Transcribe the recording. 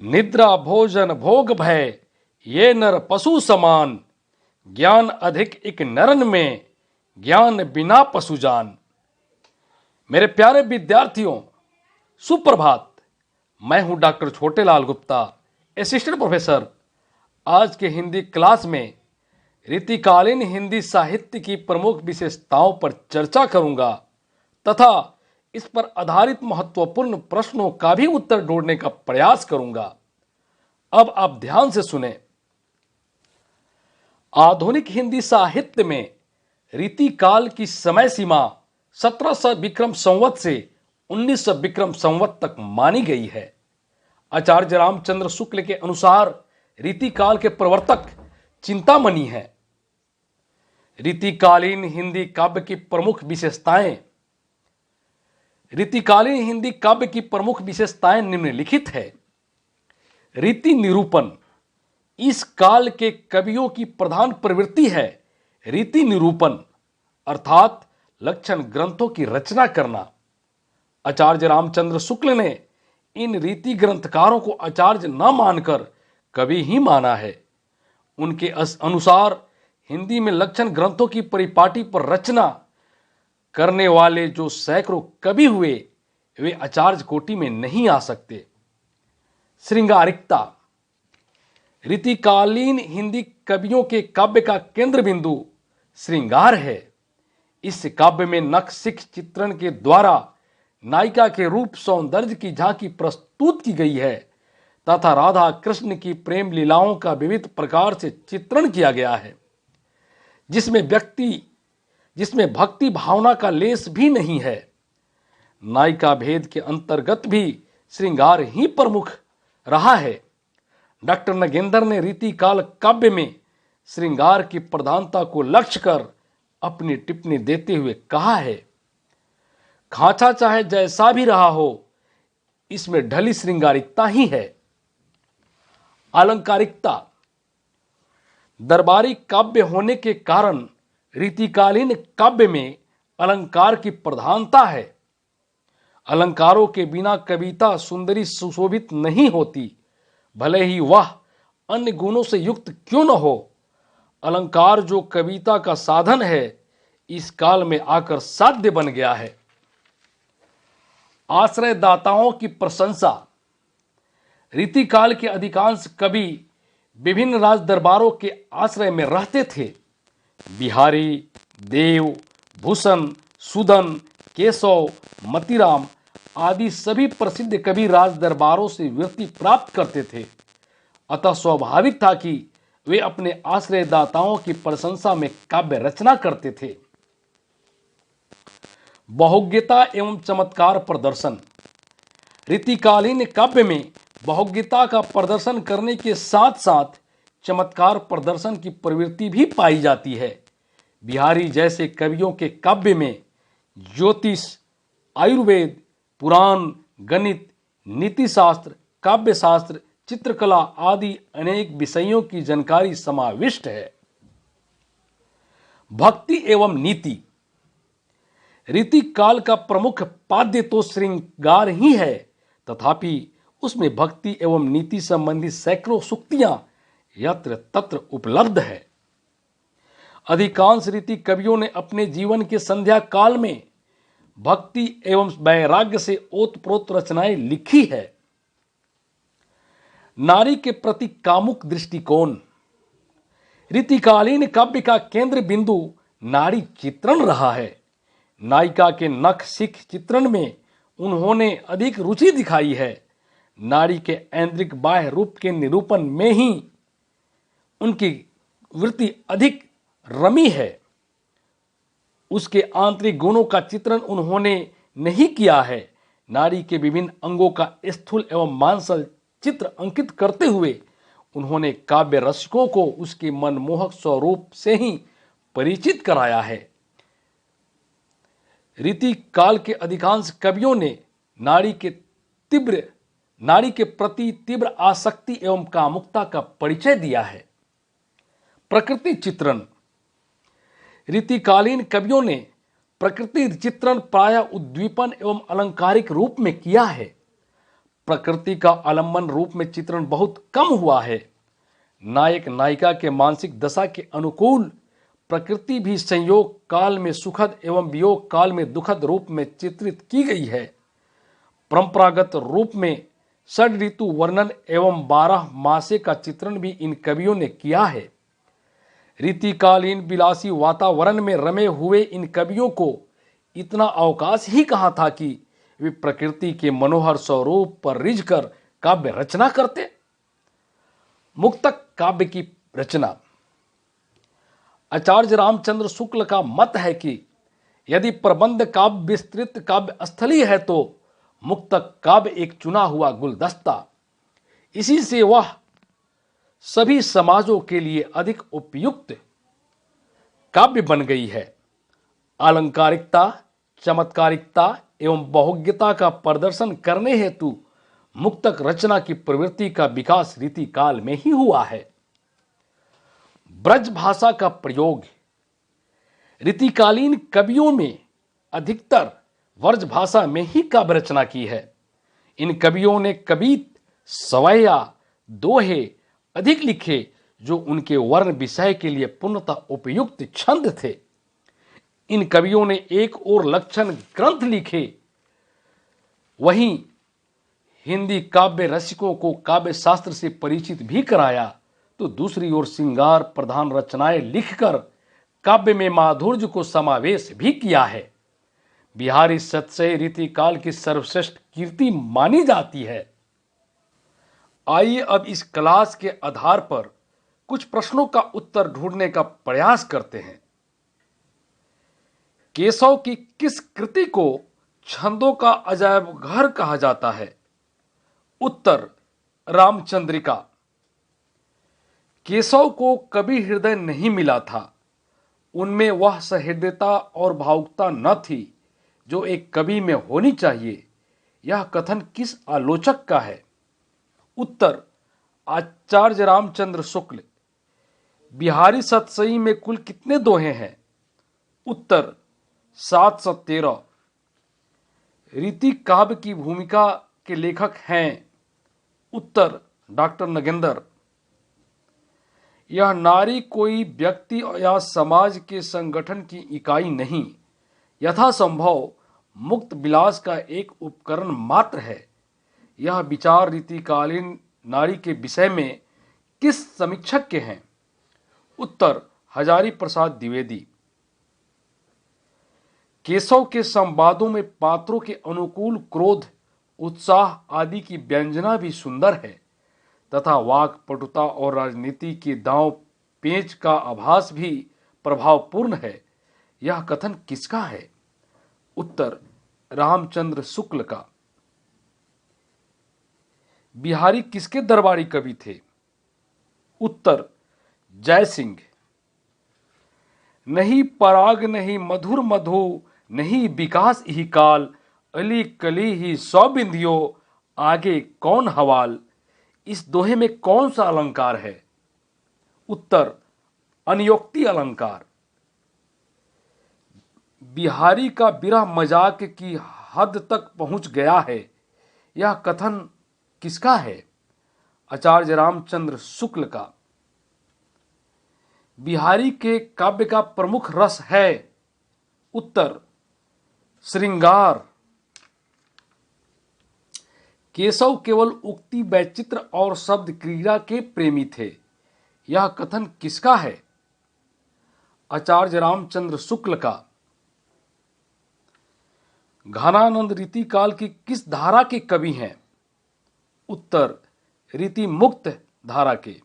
निद्रा भोजन भोग भय ये नर पशु समान। ज्ञान अधिक इक नरन में ज्ञान बिना पशु जान। मेरे प्यारे विद्यार्थियों, सुप्रभात। मैं हूं doctor Chhotelal Gupta, assistant professor. आज के हिंदी क्लास में रीतिकालीन हिंदी साहित्य की प्रमुख विशेषताओं पर चर्चा करूंगा तथा इस पर आधारित महत्वपूर्ण प्रश्नों का भी उत्तर ढूंढने का प्रयास करूंगा। अब आप ध्यान से सुने। आधुनिक हिंदी साहित्य में रीतिकाल की समय सीमा 1700 विक्रम संवत से 1900 विक्रम संवत तक मानी गई है। आचार्य रामचंद्र शुक्ल के अनुसार रीतिकाल के प्रवर्तक चिंतामणि हैं। रीतिकालीन हिंदी काव्य की प्रमुख विशेषताएं। रीतिकालीन हिंदी काव्य की प्रमुख विशेषताएं निम्नलिखित है। रीति निरूपण इस काल के कवियों की प्रधान प्रवृत्ति है। रीति निरूपण अर्थात लक्षण ग्रंथों की रचना करना। आचार्य रामचंद्र शुक्ल ने इन रीति ग्रंथकारों को आचार्य न मानकर कवि ही माना है। उनके अनुसार हिंदी में लक्षण ग्रंथों की परिपाटी पर रचना करने वाले जो सैकड़ों कवि हुए वे आचार्य कोटि में नहीं आ सकते। श्रृंगारिकता रीतिकालीन हिंदी कवियों के काव्य का केंद्र बिंदु श्रृंगार है। इस काव्य में नखशिख चित्रण के द्वारा नायिका के रूप सौंदर्य की झांकी प्रस्तुत की गई है तथा राधा कृष्ण की प्रेम लीलाओं का विविध प्रकार से चित्रण किया गया है, जिसमें भक्ति भावना का लेस भी नहीं है। नायिका भेद के अंतर्गत भी श्रृंगार ही प्रमुख रहा है। डॉक्टर नगेंद्र ने रीतिकाल काव्य में श्रृंगार की प्रधानता को लक्ष्य कर अपनी टिप्पणी देते हुए कहा है, खांचा चाहे जैसा भी रहा हो, इसमें ढली श्रृंगारिकता ही है। अलंकारिकता दरबारी काव्य होने के कारण रीतिकालीन काव्य में अलंकार की प्रधानता है। अलंकारों के बिना कविता सुंदरी सुशोभित नहीं होती, भले ही वह अन्य गुणों से युक्त क्यों न हो। अलंकार जो कविता का साधन है, इस काल में आकर साध्य बन गया है। आश्रयदाताओं की प्रशंसा रीतिकाल के अधिकांश कवि विभिन्न राज दरबारों के आश्रय में रहते थे। बिहारी, देव, भूषण, सुदन, केशव, मतीराम आदि सभी प्रसिद्ध कवि राज दरबारों से वृत्ति प्राप्त करते थे। अतः स्वाभाविक था कि वे अपने आश्रयदाताओं की प्रशंसा में काव्य रचना करते थे। बहुज्ञता एवं चमत्कार प्रदर्शन रीतिकालीन काव्य में बहुज्ञता का प्रदर्शन करने के साथ साथ चमत्कार प्रदर्शन की प्रवृत्ति भी पाई जाती है। बिहारी जैसे कवियों के काव्य में ज्योतिष, आयुर्वेद, पुराण, गणित, नीति शास्त्र, काव्य शास्त्र, चित्रकला आदि अनेक विषयों की जानकारी समाविष्ट है। भक्ति एवं नीति रीतिकाल का प्रमुख पाद्य तो श्रृंगार ही है, तथापि उसमें भक्ति एवं नीति संबंधी सैकड़ों सूक्तियां यत्र तत्र उपलब्ध है। अधिकांश रीति कवियों ने अपने जीवन के संध्या काल में भक्ति एवं वैराग्य से ओतप्रोत रचनाएं लिखी है। नारी के प्रति कामुक दृष्टिकोण रीतिकालीन काव्य का केंद्र बिंदु नारी चित्रण रहा है। नायिका के नखशिख चित्रण में उन्होंने अधिक रुचि दिखाई है। नारी के ऐन्द्रिक बाह्य रूप के निरूपण में ही उनकी वृत्ति अधिक रमी है। उसके आंतरिक गुणों का चित्रण उन्होंने नहीं किया है। नारी के विभिन्न अंगों का स्थूल एवं मांसल चित्र अंकित करते हुए उन्होंने काव्य रसिकों को उसके मनमोहक स्वरूप से ही परिचित कराया है। रीति काल के अधिकांश कवियों ने नारी के प्रति तीव्र आसक्ति एवं कामुकता का परिचय दिया है। प्रकृति चित्रण रीतिकालीन कवियों ने प्रकृति चित्रण प्रायः उद्दीपन एवं अलंकारिक रूप में किया है। प्रकृति का आलम्बन रूप में चित्रण बहुत कम हुआ है। नायक नायिका के मानसिक दशा के अनुकूल प्रकृति भी संयोग काल में सुखद एवं वियोग काल में दुखद रूप में चित्रित की गई है। परंपरागत रूप में षड ऋतु वर्णन एवं 12 मासे का चित्रण भी इन कवियों ने किया है। रीतिकालीन विलासी वातावरण में रमे हुए इन कवियों को इतना अवकाश ही कहाँ था कि वे प्रकृति के मनोहर स्वरूप पर रिझकर काव्य रचना करते। मुक्तक काव्य की रचना। आचार्य रामचंद्र शुक्ल का मत है कि यदि प्रबंध काव्य विस्तृत काव्य स्थली है तो मुक्तक काव्य एक चुना हुआ गुलदस्ता। इसी से वह सभी समाजों के लिए अधिक उपयुक्त काव्य बन गई है। आलंकारिकता, चमत्कारिकता एवं बहुज्ञता का प्रदर्शन करने हेतु मुक्तक रचना की प्रवृत्ति का विकास रीति काल में ही हुआ है। ब्रज भाषा का प्रयोग। रीतिकालीन कवियों में अधिकतर व्रज भाषा में ही काव्य रचना की है। इन कवियों ने कवित, सवैया, दोहे अधिक लिखे जो उनके वर्ण विषय के लिए पूर्णतः उपयुक्त छंद थे। इन कवियों ने एक और लक्षण ग्रंथ लिखे, वहीं हिंदी काव्य रसिकों को काव्य शास्त्र से परिचित भी कराया, तो दूसरी ओर श्रृंगार प्रधान रचनाएं लिखकर काव्य में माधुर्य को समावेश भी किया है। बिहारी सतसई रीतिकाल की सर्वश्रेष्ठ कीर्ति मानी जाती है। आइए अब इस क्लास के आधार पर कुछ प्रश्नों का उत्तर ढूंढने का प्रयास करते हैं। केशव की किस कृति को छंदों का अजायब घर कहा जाता है? उत्तर, रामचंद्रिका। केशव को कभी हृदय नहीं मिला था, उनमें वह सहृदयता और भावुकता न थी जो एक कवि में होनी चाहिए। यह कथन किस आलोचक का है? उत्तर, आचार्य रामचंद्र शुक्ल। बिहारी सतसई में कुल कितने दोहे हैं? उत्तर, 713। रीति काव्य की भूमिका के लेखक हैं? उत्तर, डॉक्टर नगेंद्र। यह नारी कोई व्यक्ति या समाज के संगठन की इकाई नहीं, यथासंभव मुक्त विलास का एक उपकरण मात्र है। यह विचार रीतिकालीन नारी के विषय में किस समीक्षक के हैं? उत्तर, हजारी प्रसाद द्विवेदी। केशव के संवादों में पात्रों के अनुकूल क्रोध, उत्साह आदि की व्यंजना भी सुंदर है तथा वाक पटुता और राजनीति के दांव पेच का आभास भी प्रभावपूर्ण है। यह कथन किसका है? उत्तर, रामचंद्र शुक्ल का। बिहारी किसके दरबारी कवि थे? उत्तर, जय सिंह। नहीं पराग नहीं मधुर मधु, नहीं विकास ही काल, अली कली ही सौ बिंदियो, आगे कौन हवाल। इस दोहे में कौन सा अलंकार है? उत्तर, अनियोक्ति अलंकार। बिहारी का विरह मजाक की हद तक पहुंच गया है, यह कथन किसका है? आचार्य रामचंद्र शुक्ल का। बिहारी के काव्य का प्रमुख रस है? उत्तर, श्रृंगार। केशव केवल उक्ति, वैचित्र और शब्द क्रीड़ा के प्रेमी थे, यह कथन किसका है? आचार्य रामचंद्र शुक्ल का। घनानंद रीतिकाल की किस धारा के कवि हैं? उत्तर, रीति मुक्त धारा के।